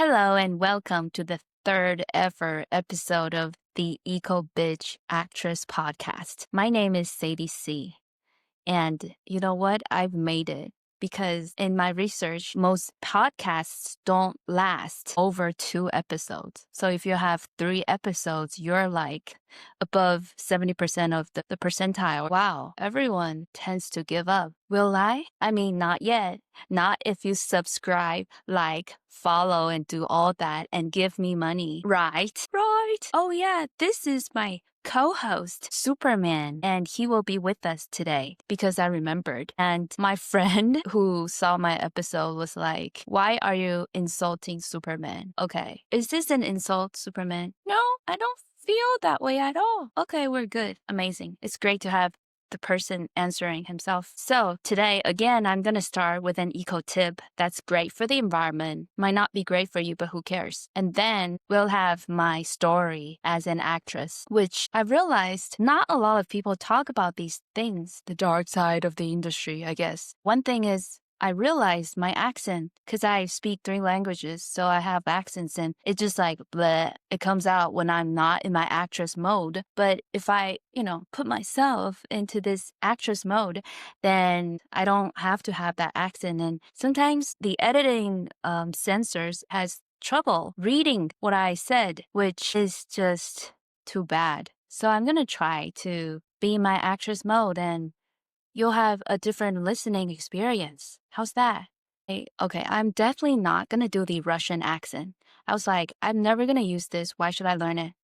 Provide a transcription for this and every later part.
Hello and welcome to the third ever episode of the Ecobitch Actress podcast. My name is Sadie C. And you know what? I've made it because in my research, most podcasts don't last over 2 episodes. So if you have 3 episodes, you're like above 70% of the percentile. Wow, everyone tends to give up. Will I? I mean, not yet. Not if you subscribe, like, follow, and do all that and give me money. Right? Right. Oh, yeah, this is my co-host, Superman, and he will be with us today because I remembered. And my friend who saw my episode was like, why are you insulting Superman? Okay, is this an insult, Superman? No, I don't feel that way at all. Okay, we're good. Amazing. It's great to have the person answering himself. So today, again, I'm going to start with an eco tip that's great for the environment. Might not be great for you, but who cares? And then we'll have my story as an actress, which I realized not a lot of people talk about these things, the dark side of the industry, I guess. One thing is, I realized my accent, because I speak 3 languages, so I have accents and it just like, bleh, it comes out when I'm not in my actress mode. But if I, put myself into this actress mode, then I don't have to have that accent. And sometimes the editing censors has trouble reading what I said, which is just too bad. So I'm going to try to be in my actress mode and you'll have a different listening experience. How's that? Okay, I'm definitely not going to do the Russian accent. I was like, I'm never going to use this. Why should I learn it?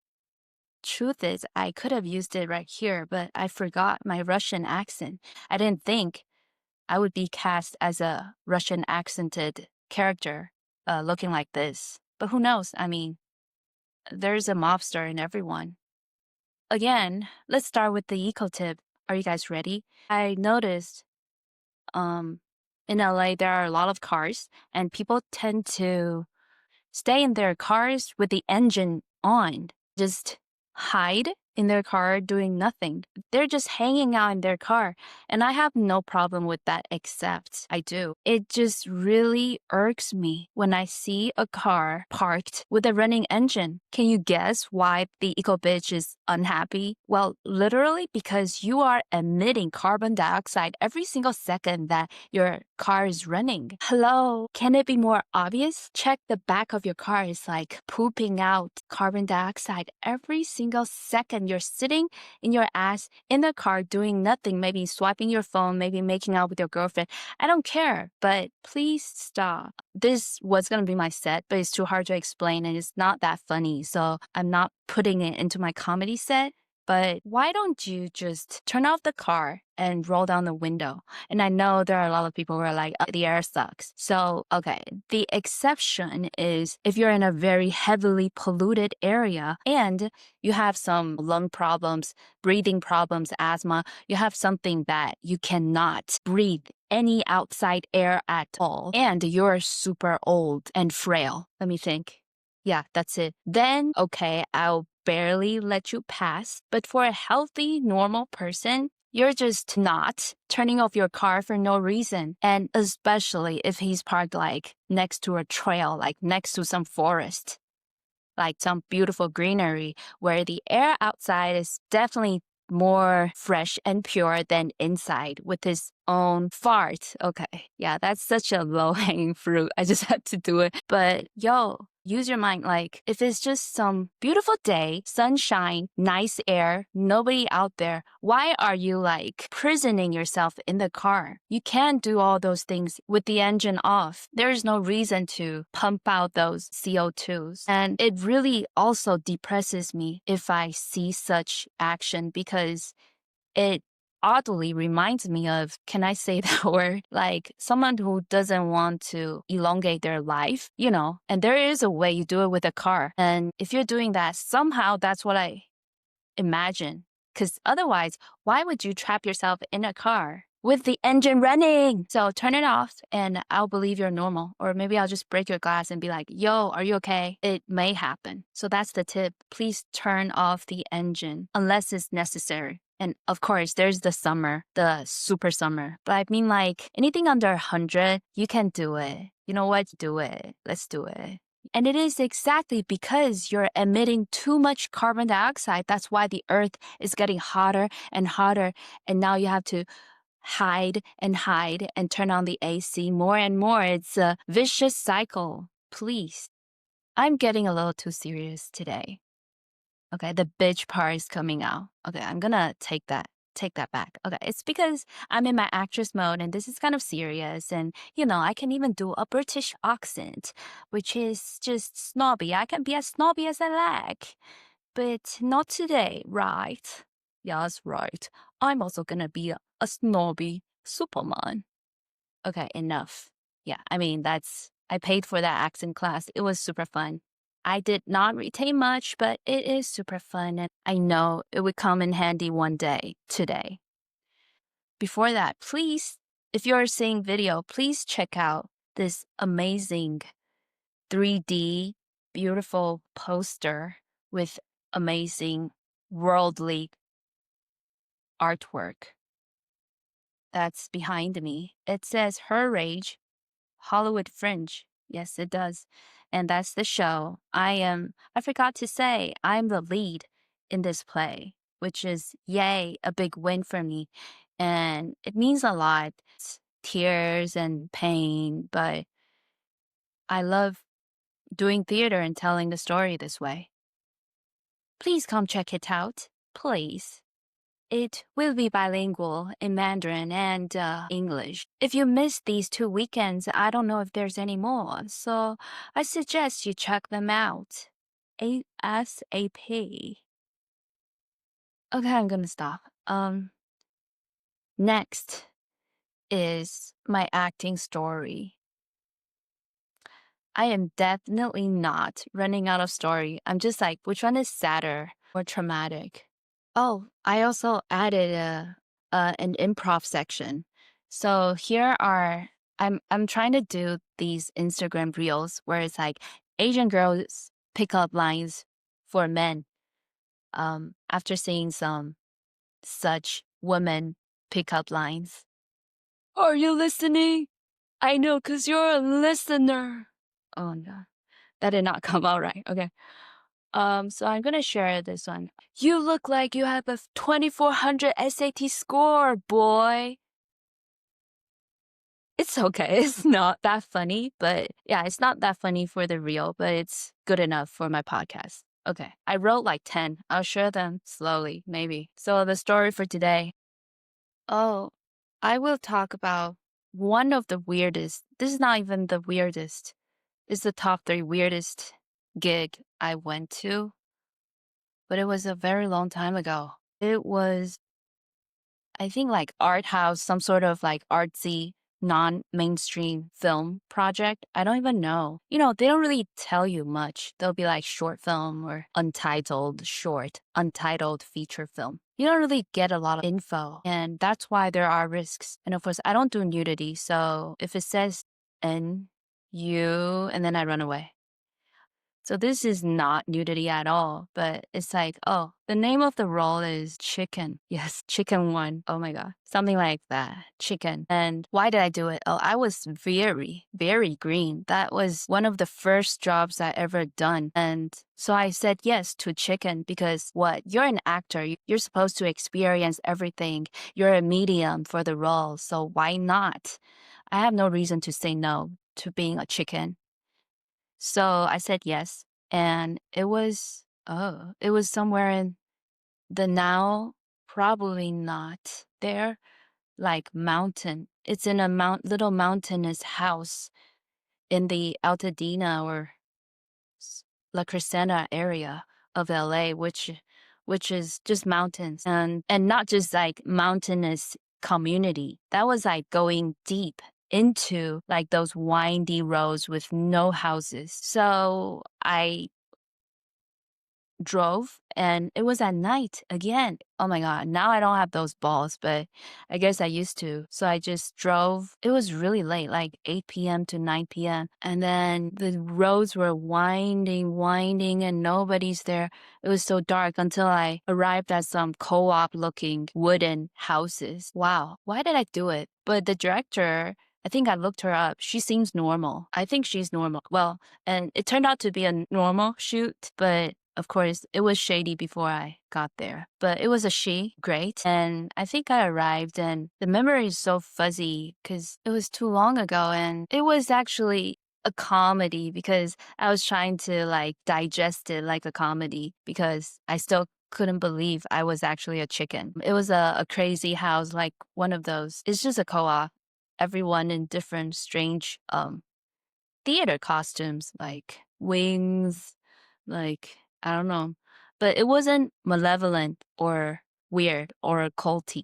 Truth is, I could have used it right here, but I forgot my Russian accent. I didn't think I would be cast as a Russian accented character looking like this. But who knows? I mean, there's a mobster in everyone. Again, let's start with the eco tip. Are you guys ready? I noticed in LA, there are a lot of cars, and people tend to stay in their cars with the engine on, just hide in their car doing nothing. They're just hanging out in their car. And I have no problem with that, except I do. It just really irks me when I see a car parked with a running engine. Can you guess why the eco bitch is unhappy? Well, literally because you are emitting carbon dioxide every single second that your car is running. Hello, can it be more obvious? Check the back of your car is like pooping out carbon dioxide every single second you're sitting in your ass in the car doing nothing, maybe swiping your phone, maybe making out with your girlfriend. I don't care, but please stop. This was going to be my set, but it's too hard to explain and it's not that funny. So I'm not putting it into my comedy set. But why don't you just turn off the car and roll down the window? And I know there are a lot of people who are like, oh, the air sucks. So, okay, the exception is if you're in a very heavily polluted area and you have some lung problems, breathing problems, asthma, you have something that you cannot breathe any outside air at all, and you're super old and frail. Let me think. Yeah, that's it. Then, okay, I'll barely let you pass. But for a healthy, normal person, you're just not turning off your car for no reason. And especially if he's parked like next to a trail, like next to some forest, like some beautiful greenery where the air outside is definitely more fresh and pure than inside with his own fart. Okay. Yeah, that's such a low-hanging fruit. I just had to do it. But use your mind. Like, if it's just some beautiful day, sunshine, nice air, nobody out there, why are you like prisoning yourself in the car? You can do all those things with the engine off. There's no reason to pump out those CO2s. And it really also depresses me if I see such action because it oddly reminds me of, can I say that word? Like someone who doesn't want to elongate their life, and there is a way you do it with a car. And if you're doing that, somehow that's what I imagine. Because otherwise, why would you trap yourself in a car with the engine running? So turn it off and I'll believe you're normal. Or maybe I'll just break your glass and be like, yo, are you okay? It may happen. So that's the tip. Please turn off the engine unless it's necessary. And of course, there's the summer, the super summer. But I mean, like anything under 100, you can do it. You know what? Do it. Let's do it. And it is exactly because you're emitting too much carbon dioxide. That's why the earth is getting hotter and hotter. And now you have to hide and turn on the AC more and more. It's a vicious cycle. Please. I'm getting a little too serious today. Okay, the bitch part is coming out. Okay, I'm gonna take that back. Okay, it's because I'm in my actress mode and this is kind of serious and I can even do a British accent, which is just snobby. I can be as snobby as I like. But not today, right? Yes, right. I'm also gonna be a snobby Superman. Okay, enough. Yeah, I mean, I paid for that accent class. It was super fun. I did not retain much, but it is super fun. And I know it would come in handy one day today. Before that, please, if you're seeing video, please check out this amazing 3D, beautiful poster with amazing worldly artwork that's behind me. It says Her Rage, Hollywood Fringe. Yes, it does. And that's the show. I forgot to say, I'm the lead in this play, which is, yay, a big win for me. And it means a lot. It's tears and pain, but I love doing theater and telling the story this way. Please come check it out. Please. It will be bilingual in Mandarin and English. If you missed these 2 weekends, I don't know if there's any more, so I suggest you check them out. ASAP. Okay, I'm gonna stop. Next is my acting story. I am definitely not running out of story. I'm just like, which one is sadder or traumatic? Oh, I also added an improv section. So here are I'm trying to do these Instagram reels where it's like Asian girls pick up lines for men. After seeing some such women pick up lines. Are you listening? I know, 'cause you're a listener. Oh no, that did not come out right. Okay. So I'm gonna share this one. You look like you have a 2400 SAT score, boy. It's okay. It's not that funny, but yeah, it's not that funny for the reel, but it's good enough for my podcast. Okay. I wrote like 10. I'll share them slowly, maybe. So the story for today. Oh, I will talk about one of the weirdest. This is not even the weirdest. It's the top 3 weirdest gig I went to, but it was a very long time ago. It was, I think, like art house, some sort of like artsy, non-mainstream film project. I don't even know. They don't really tell you much. They'll be like short film or untitled short, untitled feature film. You don't really get a lot of info, and that's why there are risks. And of course, I don't do nudity, so if it says N, U, and then I run away. So this is not nudity at all, but it's like, oh, the name of the role is Chicken. Yes, Chicken One. Oh my God. Something like that. Chicken. And why did I do it? Oh, I was very, very green. That was one of the first jobs I ever done. And so I said yes to Chicken because what? You're an actor. You're supposed to experience everything. You're a medium for the role. So why not? I have no reason to say no to being a chicken. So I said yes, and it was somewhere in the now, probably not there, like mountain. It's in a little mountainous house in the Altadena or La Crescenta area of LA, which is just mountains and not just like mountainous community. That was like going deep into like those windy roads with no houses. So I drove and it was at night again. Oh my God. Now I don't have those balls, but I guess I used to. So I just drove. It was really late, like 8 p.m. to 9 p.m. And then the roads were winding and nobody's there. It was so dark until I arrived at some co-op looking wooden houses. Wow. Why did I do it? But the director I think I looked her up. She seems normal. I think she's normal. Well, and it turned out to be a normal shoot, but of course, it was shady before I got there. But it was a she, great. And I think I arrived, and the memory is so fuzzy because it was too long ago. And it was actually a comedy because I was trying to like digest it like a comedy because I still couldn't believe I was actually a chicken. It was a crazy house, like one of those. It's just a co-op. Everyone in different strange theater costumes, like wings, like I don't know. But it wasn't malevolent or weird or culty.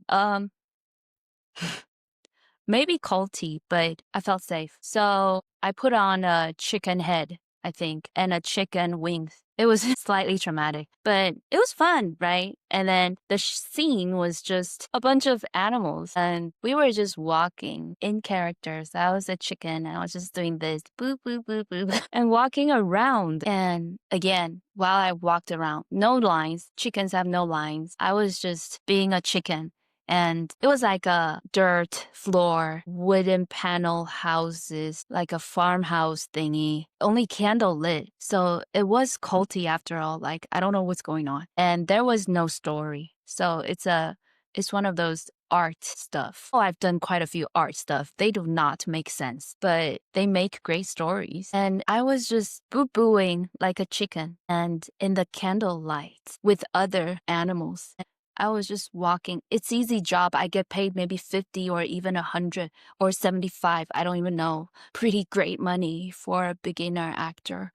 Maybe culty, but I felt safe. So I put on a chicken head, I think, and a chicken wings. It was slightly traumatic, but it was fun, right? And then the scene was just a bunch of animals, and we were just walking in characters. I was a chicken, and I was just doing this boop, boop, boop, boop, and walking around. And again, while I walked around, no lines, chickens have no lines. I was just being a chicken. And it was like a dirt floor, wooden panel houses, like a farmhouse thingy, only candle lit. So it was culty after all. Like, I don't know what's going on. And there was no story. So it's one of those art stuff. Oh, I've done quite a few art stuff. They do not make sense, but they make great stories. And I was just boo-booing like a chicken and in the candlelight with other animals. I was just walking. It's easy job. I get paid maybe 50 or even 100 or 75. I don't even know. Pretty great money for a beginner actor.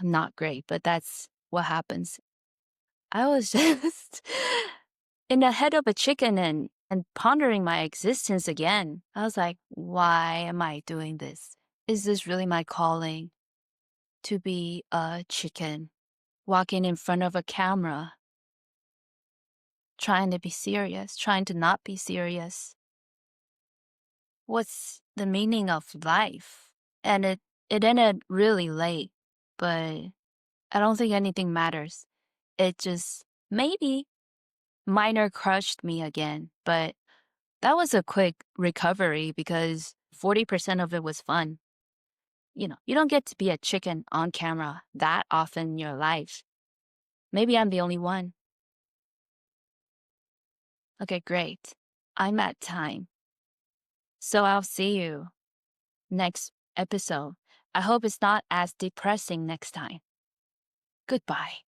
Not great, but that's what happens. I was just in the head of a chicken and pondering my existence again. I was like, why am I doing this? Is this really my calling to be a chicken walking in front of a camera? Trying to be serious, trying to not be serious. What's the meaning of life? And it ended really late, but I don't think anything matters. It just maybe minor crushed me again, but that was a quick recovery because 40% of it was fun. You know, you don't get to be a chicken on camera that often in your life. Maybe I'm the only one. Okay, great. I'm at time. So I'll see you next episode. I hope it's not as depressing next time. Goodbye.